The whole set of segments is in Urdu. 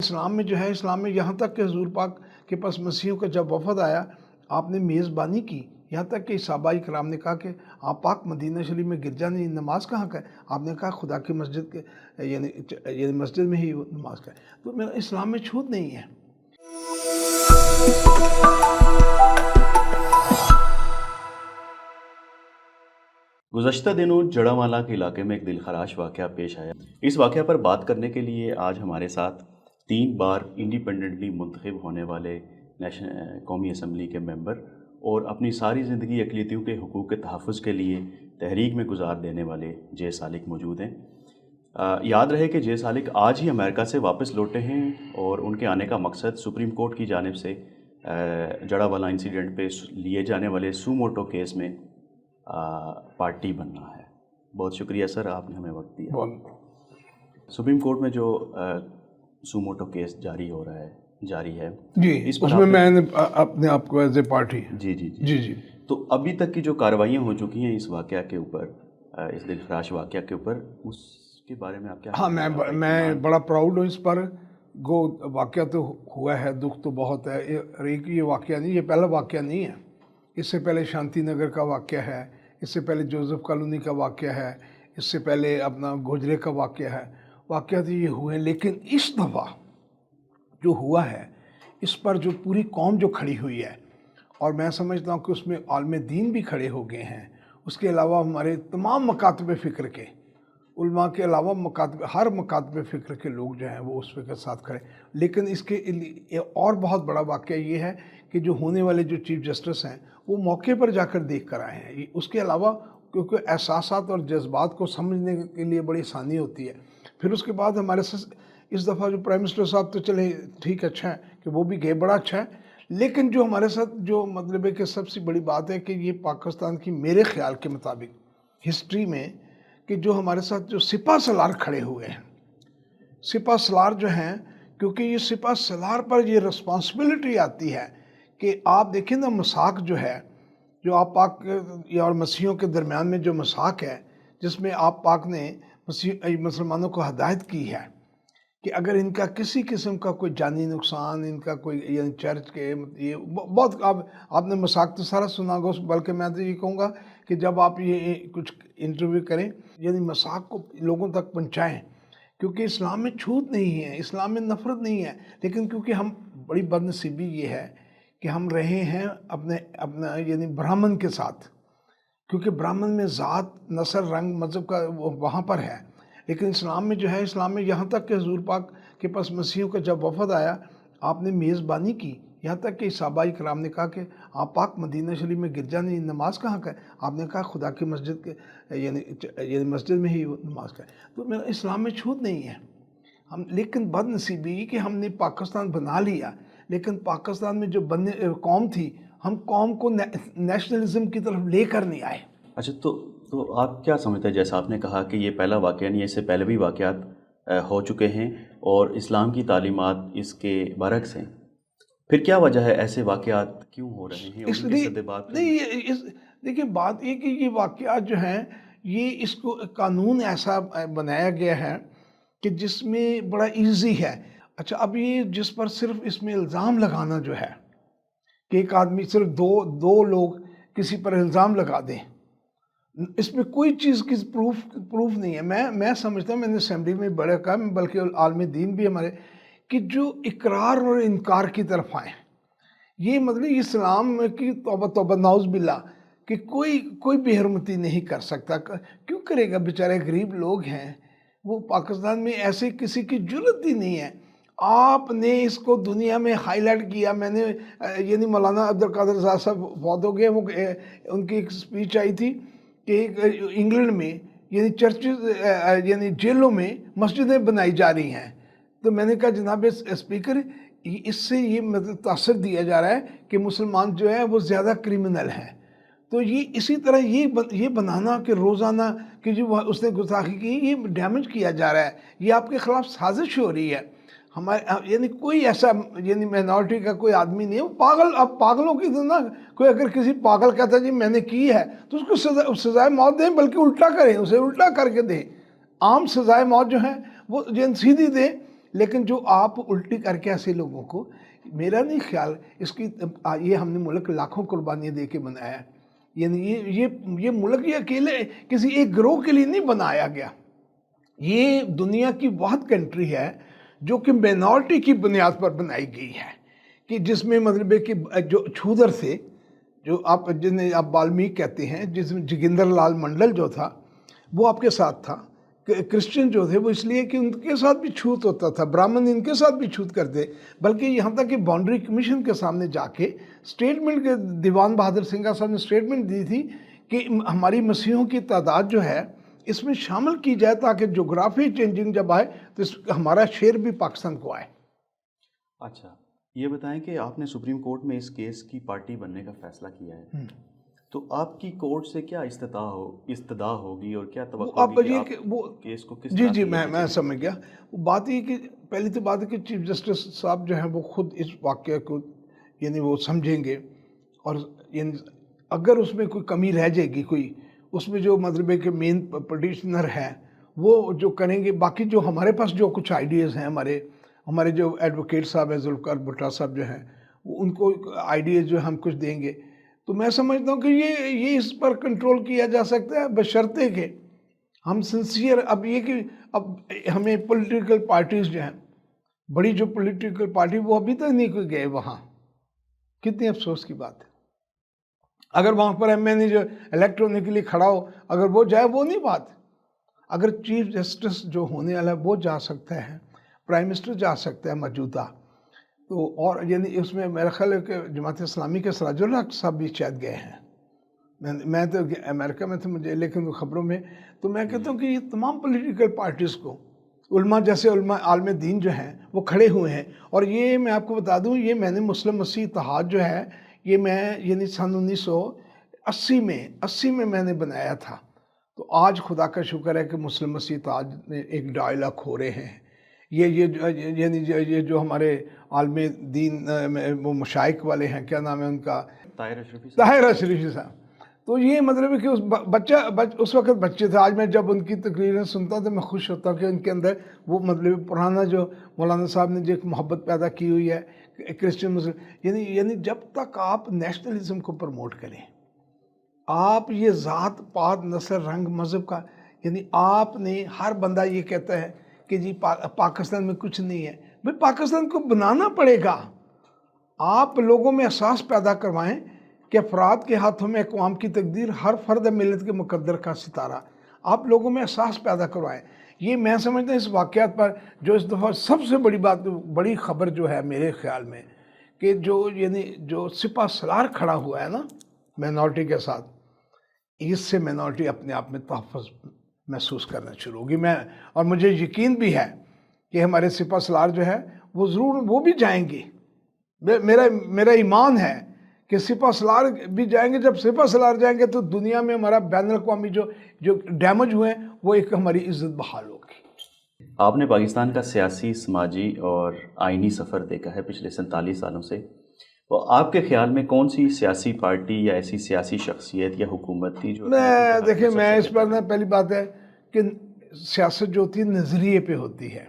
اسلام میں جو ہے، اسلام میں یہاں تک کہ حضور پاک کے پاس مسیحیوں کا جب وفد آیا، آپ نے میزبانی کی، یہاں تک کہ صحابہ کرام نے کہا کہ آپ پاک مدینہ شریف میں گرجا نہیں، نماز کہاں کا ہے؟ آپ نے کہا خدا کی مسجد کے یعنی مسجد میں ہی نماز کا ہے۔ تو میرا اسلام میں چھوٹ نہیں ہے۔ گزشتہ دنوں جڑامالہ کے علاقے میں ایک دلخراش واقعہ پیش آیا۔ اس واقعہ پر بات کرنے کے لیے آج ہمارے ساتھ 3 بار انڈیپینڈنٹلی منتخب ہونے والے قومی اسمبلی کے ممبر اور اپنی ساری زندگی اقلیتوں کے حقوق کے تحفظ کے لیے تحریک میں گزار دینے والے جے سالک موجود ہیں۔ یاد رہے کہ جے سالک آج ہی امریکہ سے واپس لوٹے ہیں اور ان کے آنے کا مقصد سپریم کورٹ کی جانب سے جڑامالہ انسیڈنٹ پہ لیے جانے والے سو موٹو کیس میں پارٹی بننا ہے۔ بہت شکریہ سر، آپ نے ہمیں وقت دیا۔ سپریم کورٹ میں جو سو موٹو کیس جاری ہے جی، اس میں میں نے اپنے آپ کو ایز اے پارٹی جی تو ابھی تک کی جو کارروائیاں ہو چکی ہیں اس واقعہ کے اوپر، اس دلخراش واقعہ کے اوپر، اس کے بارے میں آپ کیا؟ ہاں، میں بڑا پراؤڈ ہوں اس پر۔ واقعہ تو ہوا ہے، دکھ تو بہت ہے۔ یہ واقعہ نہیں، یہ پہلا واقعہ نہیں ہے۔ اس سے پہلے شانتی نگر کا واقعہ ہے، اس سے پہلے جوزف کالونی کا واقعہ ہے، اس سے پہلے اپنا گوجرے کا واقعہ ہے۔ واقعہ تو یہ ہوئے ہیں، لیکن اس دفعہ جو ہوا ہے اس پر جو پوری قوم جو کھڑی ہوئی ہے، اور میں سمجھتا ہوں کہ اس میں عالم دین بھی کھڑے ہو گئے ہیں، اس کے علاوہ ہمارے تمام مکاتب فکر کے علماء کے علاوہ ہر مکاتب فکر کے لوگ جو ہیں وہ اس فکر کے ساتھ کھڑے۔ لیکن اس کے اور بہت بڑا واقعہ یہ ہے کہ جو ہونے والے جو چیف جسٹس ہیں وہ موقع پر جا کر دیکھ کر آئے ہیں۔ اس کے علاوہ کیونکہ احساسات اور جذبات کو سمجھنے کے لیے بڑی آسانی ہوتی ہے۔ پھر اس کے بعد ہمارے اس دفعہ جو پرائم منسٹر صاحب تو چلے ٹھیک، اچھا ہے کہ وہ بھی گئے، بڑا اچھا ہے۔ لیکن جو ہمارے ساتھ جو مطلب ہے کہ سب سے بڑی بات ہے کہ یہ پاکستان کی میرے خیال کے مطابق ہسٹری میں کہ جو ہمارے ساتھ جو سپاہ سالار کھڑے ہوئے ہیں، سپاہ سالار جو ہیں، کیونکہ یہ سپاہ سالار پر یہ رسپانسبلٹی آتی ہے کہ آپ دیکھیں نا، مساق جو ہے، جو آپ پاک اور مسیحیوں کے درمیان میں جو مساق ہے، جس میں آپ پاک نے مسلمانوں کو ہدایت کی ہے کہ اگر ان کا کسی قسم کا کوئی جانی نقصان، ان کا کوئی یعنی چرچ کے یہ بہت آپ نے مساق تو سارا سنا ہوگا، بلکہ میں تو یہ کہوں گا کہ جب آپ یہ کچھ انٹرویو کریں یعنی مساق کو لوگوں تک پہنچائیں، کیونکہ اسلام میں چھوت نہیں ہے، اسلام میں نفرت نہیں ہے۔ لیکن کیونکہ ہم بڑی بد نصیبی یہ ہے کہ ہم رہے ہیں اپنا یعنی برہمن کے ساتھ، کیونکہ برہمن میں ذات، نسل، رنگ، مذہب کا وہاں پر ہے۔ لیکن اسلام میں جو ہے، اسلام میں یہاں تک کہ حضور پاک کے پاس مسیحیوں کا جب وفد آیا، آپ نے میزبانی کی، یہاں تک کہ صحابہ کرام نے کہا کہ آپ پاک مدینہ شریف میں گرجا نہیں، نماز کہاں کا ہے؟ آپ نے کہا خدا کی مسجد کے یعنی مسجد میں ہی نماز کا ہے۔ تو میرا اسلام میں چھوٹ نہیں ہے۔ لیکن بد نصیبی کہ ہم نے پاکستان بنا لیا، لیکن پاکستان میں جو قوم تھی، ہم قوم کو نیشنلزم کی طرف لے کر نہیں آئے۔ اچھا، تو آپ کیا سمجھتے ہیں؟ جیسا آپ نے کہا کہ یہ پہلا واقعہ نہیں ہے، اس سے پہلے بھی واقعات ہو چکے ہیں اور اسلام کی تعلیمات اس کے برعکس ہیں، پھر کیا وجہ ہے ایسے واقعات کیوں ہو رہے ہیں؟ اس لیے دیکھیں، بات یہ کہ یہ واقعات جو ہیں، یہ اس کو قانون ایسا بنایا گیا ہے کہ جس میں بڑا ایزی ہے۔ اچھا، اب یہ جس پر صرف اس میں الزام لگانا جو ہے کہ ایک آدمی صرف دو لوگ کسی پر الزام لگا دیں، اس میں کوئی چیز کی پروف نہیں ہے۔ میں سمجھتا ہوں، میں نے اسمبلی میں بڑا کہا، بلکہ عالم دین بھی ہمارے، کہ جو اقرار اور انکار کی طرف آئیں، یہ مطلب اسلام کی توبہ نعوذ باللہ کہ کوئی بے حرمتی نہیں کر سکتا۔ کیوں کرے گا؟ بیچارے غریب لوگ ہیں، وہ پاکستان میں ایسے کسی کی جرت ہی نہیں ہے۔ آپ نے اس کو دنیا میں ہائی لائٹ کیا۔ میں نے یعنی مولانا عبدالقادر صاحب فوت ہو گئے، وہ ان کی ایک سپیچ آئی تھی کہ انگلینڈ میں یعنی چرچز یعنی جیلوں میں مسجدیں بنائی جا رہی ہیں۔ تو میں نے کہا جناب اسپیکر، اس سے یہ مطلب تاثر دیا جا رہا ہے کہ مسلمان جو ہے وہ زیادہ کرمنل ہیں۔ تو یہ اسی طرح یہ بنانا کہ روزانہ کہ جو اس نے گستاخی کی، یہ ڈیمیج کیا جا رہا ہے، یہ آپ کے خلاف سازش ہو رہی ہے۔ ہمارے یعنی کوئی ایسا یعنی مائنورٹی کا کوئی آدمی نہیں ہے، وہ پاگل، اب پاگلوں کی تو نا، کوئی اگر کسی پاگل کہتا ہے جی میں نے کی ہے تو اس کو سزائے موت دیں، بلکہ الٹا کریں، اسے الٹا کر کے دیں۔ عام سزائے موت جو ہیں وہ سیدھی دیں، لیکن جو آپ الٹی کر کے ایسے لوگوں کو، میرا نہیں خیال اس کی، یہ ہم نے ملک لاکھوں قربانیاں دے کے بنایا ہے، یعنی یہ ملک یہ اکیلے کسی ایک گروہ کے لیے نہیں بنایا گیا، یہ دنیا کی واحد کنٹری ہے جو کہ مینارٹی کی بنیاد پر بنائی گئی ہے، کہ جس میں مطلب ہے کہ جو چھودر تھے، جو آپ جنہیں آپ بالمیک کہتے ہیں، جس میں جگندر لال منڈل جو تھا وہ آپ کے ساتھ تھا، کرسچن جو تھے وہ اس لیے کہ ان کے ساتھ بھی چھوت ہوتا تھا، برہمن ان کے ساتھ بھی چھوت کرتے، بلکہ یہاں تک کہ باؤنڈری کمیشن کے سامنے جا کے اسٹیٹمنٹ کے دیوان بہادر سنگھا صاحب نے اسٹیٹمنٹ دی تھی کہ ہماری مسیحیوں کی تعداد جو ہے اس میں شامل کی جائے تاکہ جغرافی چینجنگ جب آئے تو ہمارا شیئر بھی پاکستان کو آئے۔ اچھا، یہ بتائیں کہ آپ نے سپریم کورٹ میں اس کیس کی پارٹی بننے کا فیصلہ کیا ہے، تو آپ کی کورٹ سے کیا استدعا ہوگی اور کیا توقع ہوگی کہ آپ کیس کو کس طرح جی میں سمجھ گیا، وہ بات یہ کہ پہلی تو بات ہے کہ چیف جسٹس صاحب جو ہیں وہ خود اس واقعہ کو یعنی وہ سمجھیں گے، اور یعنی اگر اس میں کوئی کمی رہ جائے گی، کوئی اس میں جو مطلب ہے کہ مین پٹیشنر ہے وہ جو کریں گے، باقی جو ہمارے پاس جو کچھ آئیڈیاز ہیں، ہمارے جو ایڈوکیٹ صاحب ہیں ذوالفقار بھٹا صاحب جو ہیں، ان کو آئیڈیاز جو ہم کچھ دیں گے، تو میں سمجھتا ہوں کہ یہ اس پر کنٹرول کیا جا سکتا ہے، بشرطے کہ ہم سنسیئر، اب یہ کہ اب ہمیں پولیٹیکل پارٹیز جو ہیں، بڑی جو پولیٹیکل پارٹی وہ ابھی تک نہیں کوئی گئے وہاں، کتنی افسوس کی بات ہے، اگر وہاں پر ایم این اے جو الیکٹ ہونے کے لیے کھڑا ہو، اگر وہ جائے وہ نہیں بات، اگر چیف جسٹس جو ہونے والا ہے وہ جا سکتا ہے، پرائم منسٹر جا سکتا ہے موجودہ، تو اور یعنی اس میں میرا خیال ہے کہ جماعت اسلامی کے سراج الحق صاحب بھی شاید گئے ہیں، میں تو امریکہ میں تھا مجھے لیکن خبروں میں، تو میں کہتا ہوں کہ یہ تمام پولیٹیکل پارٹیز کو، علماء جیسے علماء عالم دین جو ہیں وہ کھڑے ہوئے ہیں، اور یہ میں آپ کو بتا دوں، یہ میں نے مسلم مسیح اتحاد جو ہے یہ میں یعنی سن 1980 میں نے بنایا تھا، تو آج خدا کا شکر ہے کہ مسلم مسیح اتحاد نے ایک ڈائلاگ ہو رہے ہیں، یہ جو ہمارے عالم دین وہ مشائق والے ہیں، کیا نام ہے ان کا، طاہر اشرفی صاحب، تو یہ مطلب ہے کہ اس وقت بچے تھے، آج میں جب ان کی تقریریں سنتا ہوں تو میں خوش ہوتا ہوں کہ ان کے اندر وہ مطلب پرانا جو مولانا صاحب نے جو ایک محبت پیدا کی ہوئی ہے کرسچن مسلم، یعنی جب تک آپ نیشنلزم کو پروموٹ کریں، آپ یہ ذات پات نسل رنگ مذہب کا، یعنی آپ نے ہر بندہ یہ کہتا ہے کہ جی پاکستان میں کچھ نہیں ہے، بھئی پاکستان کو بنانا پڑے گا، آپ لوگوں میں احساس پیدا کروائیں کہ افراد کے ہاتھوں میں اقوام کی تقدیر، ہر فرد ملت کے مقدر کا ستارہ، آپ لوگوں میں احساس پیدا کروائیں۔ یہ میں سمجھتا ہوں اس واقعات پر جو اس دفعہ سب سے بڑی خبر جو ہے میرے خیال میں، کہ جو سپہ سالار کھڑا ہوا ہے نا مینارٹی کے ساتھ، اس سے مینارٹی اپنے آپ میں تحفظ محسوس کرنا شروع ہوگی، اور مجھے یقین بھی ہے کہ ہمارے سپہ سالار جو ہے وہ ضرور وہ بھی جائیں گے، میرا ایمان ہے کہ سپہ سالار بھی جائیں گے، جب سپہ سالار جائیں گے تو دنیا میں ہمارا بین الاقوامی جو ڈیمیج ہوئے ہیں وہ ایک ہماری عزت بحال ہوگی۔ آپ نے پاکستان کا سیاسی، سماجی اور آئینی سفر دیکھا ہے پچھلے 47 سالوں سے، تو آپ کے خیال میں کون سی سیاسی پارٹی یا ایسی سیاسی شخصیت یا حکومت تھی جو دیکھیں میں اس پر پہلی بات ہے کہ سیاست جو ہوتی ہے نظریے پہ ہوتی ہے،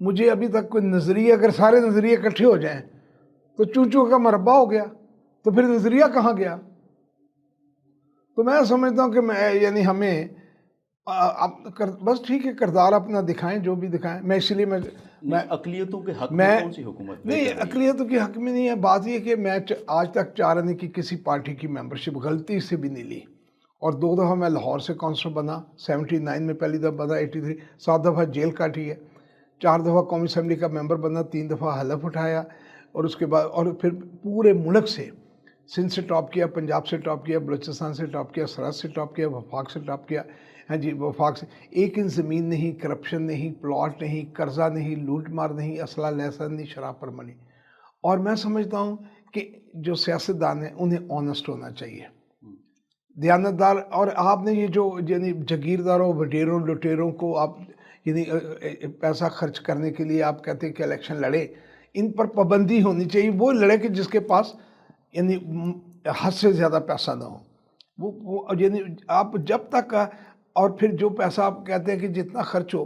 مجھے ابھی تک کوئی نظریے، اگر سارے نظریے اکٹھے ہو جائیں تو چونچوں کا مربع ہو گیا، تو پھر نظریہ کہاں گیا؟ تو میں سمجھتا ہوں کہ یعنی ہمیں بس ٹھیک ہے کردار اپنا دکھائیں، جو بھی دکھائیں، میں اس لیے میں اقلیتوں کے حق میں کون سی حکومت نہیں، اقلیتوں کے حق میں نہیں ہے، بات یہ کہ میں آج تک 4 آنے کی کسی پارٹی کی ممبرشپ غلطی سے بھی نہیں لی، اور 2 دفعہ میں لاہور سے کونسلر بنا، 79 میں پہلی دفعہ بنا، 83، 7 دفعہ جیل کاٹی ہے، 4 دفعہ قومی اسمبلی کا ممبر بنا، 3 دفعہ حلف اٹھایا، اور اس کے بعد اور پھر پورے ملک سے، سندھ سے ٹاپ کیا، پنجاب سے ٹاپ کیا، بلوچستان سے ٹاپ کیا، سرحد سے ٹاپ کیا، وفاق سے ٹاپ کیا، ہاں جی وفاق سے، ایک زمین نہیں، کرپشن نہیں، پلاٹ نہیں، قرضہ نہیں، لوٹ مار نہیں، اسلحہ لیسن نہیں، شراب پر منی، اور میں سمجھتا ہوں کہ جو سیاستدان ہیں انہیں آنسٹ ہونا چاہیے، دیانتدار، اور آپ نے یہ جو یعنی جگیرداروں، وڈیروں، لٹیروں کو آپ یعنی پیسہ خرچ کرنے کے لیے آپ کہتے ہیں کہ الیکشن لڑے، ان پر پابندی ہونی چاہیے، وہ لڑے کہ جس کے پاس یعنی حد سے زیادہ پیسہ نہ ہو، وہ یعنی آپ جب تک، اور پھر جو پیسہ آپ کہتے ہیں کہ جتنا خرچ ہو،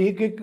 1-1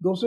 200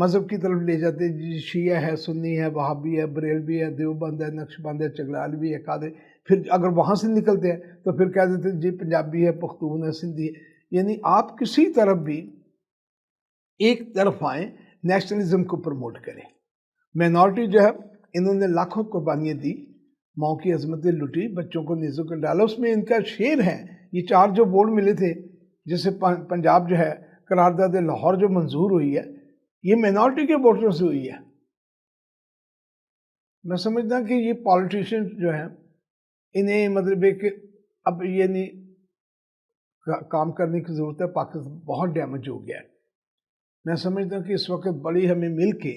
مذہب کی طرف لے جاتے ہیں، جی شیعہ ہے، سنی ہے، وہابی ہے، بریلوی ہے، دیوبند ہے، نقشبند ہے، چگلالوی ہے، قادری، پھر اگر وہاں سے نکلتے ہیں تو پھر کہہ دیتے ہیں جی پنجابی ہے، پختون ہے، سندھی ہے۔ یعنی آپ کسی طرف بھی ایک طرف آئیں، نیشنلزم کو پروموٹ کریں۔ مائنورٹی جو ہے انہوں نے لاکھوں قربانیاں دی، ماؤں کی عظمتیں لٹی، بچوں کو نیزوں کو ڈالا، اس میں ان کا شعر ہے۔ یہ 4 جو بورڈ ملے تھے، جیسے پنجاب جو ہے قرارداد لاہور جو منظور ہوئی ہے، یہ مائنورٹی کے ووٹروں سے ہوئی ہے۔ میں سمجھتا کہ یہ پالیٹیشین جو ہیں انہیں مطلب ہے کہ اب یہ نہیں کام کرنے کی ضرورت ہے، پاکستان بہت ڈیمیج ہو گیا ہے۔ میں سمجھتا ہوں کہ اس وقت بڑی ہمیں مل کے،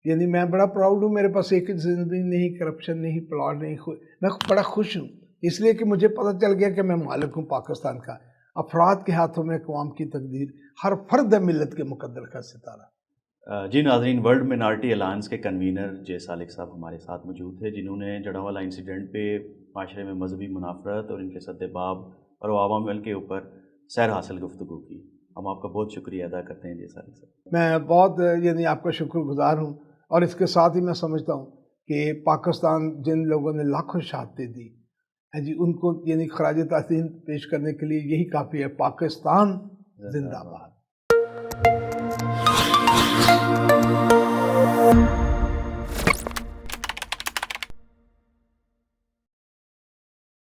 یعنی میں بڑا پراؤڈ ہوں، میرے پاس ایک زندگی نہیں، کرپشن نہیں، پلاٹ نہیں، میں بڑا خوش ہوں اس لیے کہ مجھے پتہ چل گیا کہ میں مالک ہوں پاکستان کا۔ افراد کے ہاتھوں میں اقوام کی تقدیر، ہر فرد ہے ملت کے مقدر کا ستارہ۔ جی ناظرین، ورلڈ مائنارٹی الائنس کے کنوینر جے سالک صاحب ہمارے ساتھ موجود تھے، جنہوں نے جڑاوالا انسیڈنٹ پہ معاشرے میں مذہبی منافرت اور ان کے سدباب اور عوامل کے اوپر سیر حاصل گفتگو کی۔ ہم آپ کا بہت شکریہ ادا کرتے ہیں جے سالک صاحب۔ میں بہت یعنی آپ کا شکر گزار ہوں، اور اس کے ساتھ ہی میں سمجھتا ہوں کہ پاکستان جن لوگوں نے لاکھوں شہادتیں دی ہیں جی، ان کو یعنی خراج تحسین پیش کرنے کے لیے یہی کافی ہے۔ پاکستان زندہ باد۔